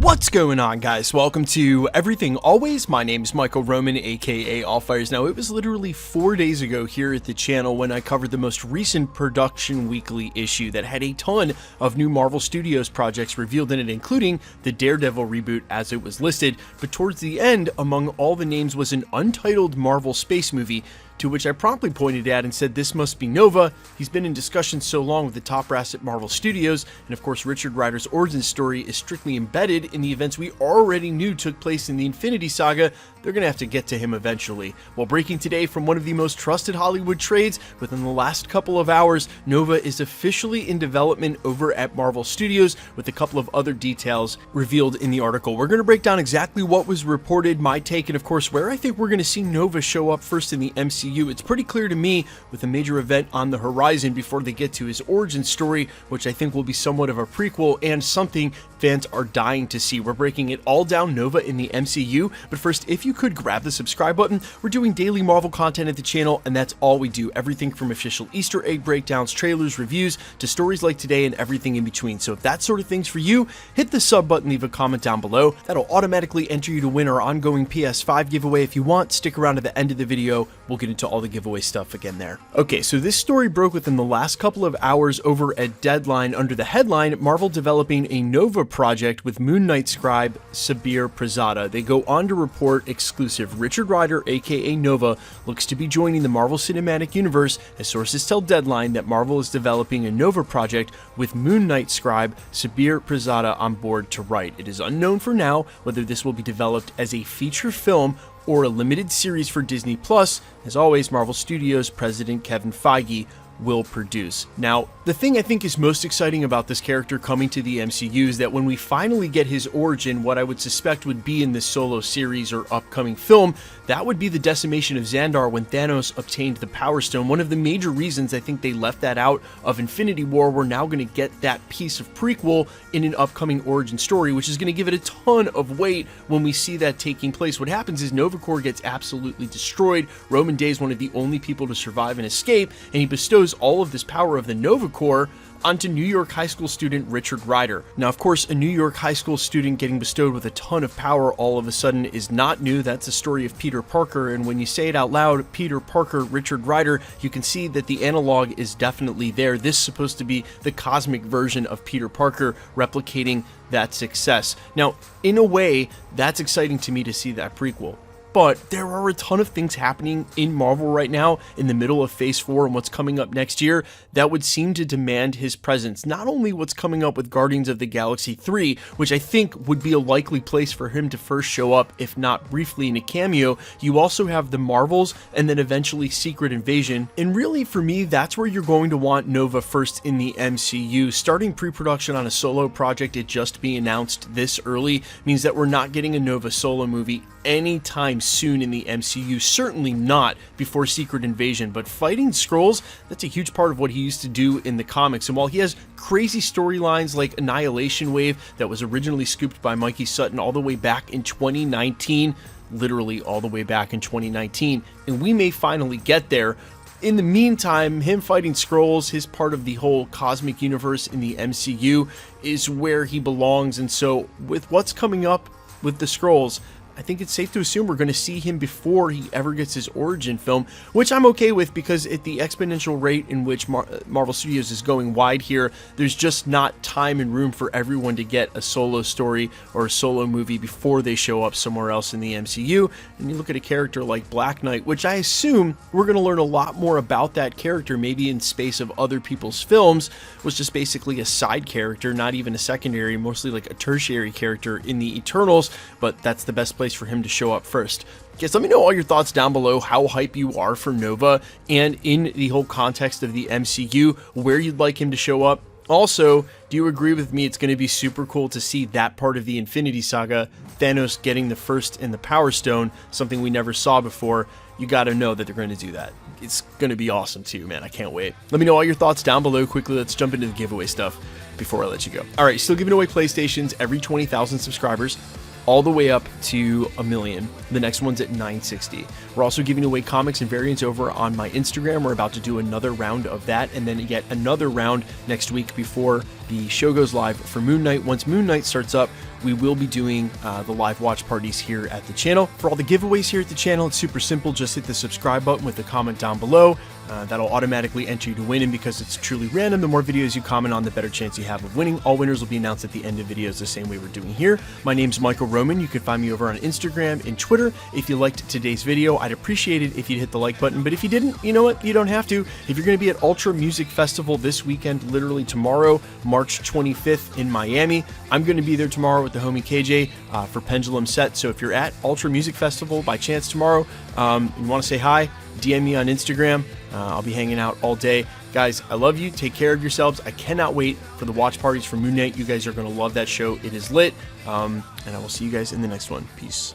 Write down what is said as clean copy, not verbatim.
What's going on, guys? Welcome to Everything Always. My name is Michael Roman, aka Allfires. Now, it was literally 4 days ago here at the channel when I covered the most recent Production Weekly issue that had a ton of new Marvel Studios projects revealed in it, including the Daredevil reboot as it was listed. But towards the end, among all the names was an untitled Marvel space movie, to which I promptly pointed at and said this must be Nova. He's been in discussion so long with the top brass at Marvel Studios, and of course Richard Rider's origin story is strictly embedded in the events we already knew took place in the Infinity Saga. They're gonna have to get to him eventually. Well, breaking today from one of the most trusted Hollywood trades, within the last couple of hours, Nova is officially in development over at Marvel Studios, with a couple of other details revealed in the article. We're gonna break down exactly what was reported, my take, and of course where I think we're gonna see Nova show up first in the MCU. It's pretty clear to me, with a major event on the horizon before they get to his origin story, which I think will be somewhat of a prequel and something fans are dying to see. We're breaking it all down Nova in the MCU, but first, if you could grab the subscribe button. We're doing daily Marvel content at the channel, and that's all we do. Everything from official Easter egg breakdowns, trailers, reviews, to stories like today and everything in between. So if that sort of thing's for you, hit the sub button, leave a comment down below. That'll automatically enter you to win our ongoing PS5 giveaway. If you want, stick around to the end of the video. We'll get into all the giveaway stuff again there. Okay, so this story broke within the last couple of hours over at Deadline under the headline, Marvel developing a Nova project with Moon Knight scribe Sabir Prasada. They go on to report exclusive. Richard Rider, aka Nova, looks to be joining the Marvel Cinematic Universe, as sources tell Deadline that Marvel is developing a Nova project with Moon Knight scribe Sabir Prasada on board to write. It is unknown for now whether this will be developed as a feature film or a limited series for Disney+. As always, Marvel Studios president Kevin Feige will produce. Now, the thing I think is most exciting about this character coming to the MCU is that when we finally get his origin, what I would suspect would be in this solo series or upcoming film, that would be the decimation of Xandar when Thanos obtained the Power Stone. One of the major reasons I think they left that out of Infinity War, we're now going to get that piece of prequel in an upcoming origin story, which is going to give it a ton of weight when we see that taking place. What happens is Nova Corps gets absolutely destroyed. Roman Day is one of the only people to survive and escape, and he bestows all of this power of the Nova Corps onto New York high school student Richard Rider. Now, of course, a New York high school student getting bestowed with a ton of power all of a sudden is not new. That's the story of Peter Parker, and when you say it out loud, Peter Parker, Richard Rider, you can see that the analog is definitely there. This is supposed to be the cosmic version of Peter Parker replicating that success. Now, in a way, that's exciting to me to see that prequel. But there are a ton of things happening in Marvel right now in the middle of Phase 4 and what's coming up next year that would seem to demand his presence. Not only what's coming up with Guardians of the Galaxy 3, which I think would be a likely place for him to first show up, if not briefly in a cameo, you also have the Marvels and then eventually Secret Invasion. And really, for me, that's where you're going to want Nova first in the MCU. Starting pre-production on a solo project, it just being announced this early, means that we're not getting a Nova solo movie anytime soon in the MCU, certainly not before Secret Invasion. But fighting Skrulls, that's a huge part of what he used to do in the comics, and while he has crazy storylines like Annihilation Wave that was originally scooped by Mikey Sutton all the way back in 2019, literally all the way back in 2019, and we may finally get there. In the meantime, him fighting Skrulls, his part of the whole cosmic universe in the MCU, is where he belongs. And so with what's coming up with the Skrulls, I think it's safe to assume we're going to see him before he ever gets his origin film, which I'm okay with, because at the exponential rate in which Marvel Studios is going wide here, there's just not time and room for everyone to get a solo story or a solo movie before they show up somewhere else in the MCU. And you look at a character like Black Knight, which I assume we're going to learn a lot more about that character, maybe in space of other people's films, was just basically a side character, not even a secondary, mostly like a tertiary character in the Eternals, but that's the best place for him to show up first. Guys, let me know all your thoughts down below, how hype you are for Nova, and in the whole context of the MCU, where you'd like him to show up. Also, do you agree with me it's going to be super cool to see that part of the Infinity Saga, Thanos getting the First and the Power Stone, something we never saw before? You got to know that they're going to do that. It's going to be awesome too, man. I can't wait. Let me know all your thoughts down below. Quickly, let's jump into the giveaway stuff before I let you go. All right, still giving away PlayStations every 20,000 subscribers. all the way up to 1 million. The next one's at 960. We're also giving away comics and variants over on my Instagram. We're about to do another round of that, and then yet another round next week before the show goes live for Moon Knight. Once Moon Knight starts up, we will be doing the live watch parties here at the channel. For all the giveaways here at the channel, it's super simple. Just hit the subscribe button with a comment down below. That'll automatically enter you to win, and because it's truly random, the more videos you comment on, the better chance you have of winning. All winners will be announced at the end of videos the same way we're doing here. My name's Michael Roman. You can find me over on Instagram and Twitter. If you liked today's video, I'd appreciate it if you'd hit the like button, but if you didn't, you know what? You don't have to. If you're going to be at Ultra Music Festival this weekend, literally tomorrow, March 25th in Miami, I'm going to be there tomorrow with the homie KJ for Pendulum Set. So if you're at Ultra Music Festival by chance tomorrow, you want to say hi, DM me on Instagram. I'll be hanging out all day. Guys, I love you. Take care of yourselves. I cannot wait for the watch parties for Moon Knight. You guys are going to love that show. It is lit. And I will see you guys in the next one. Peace.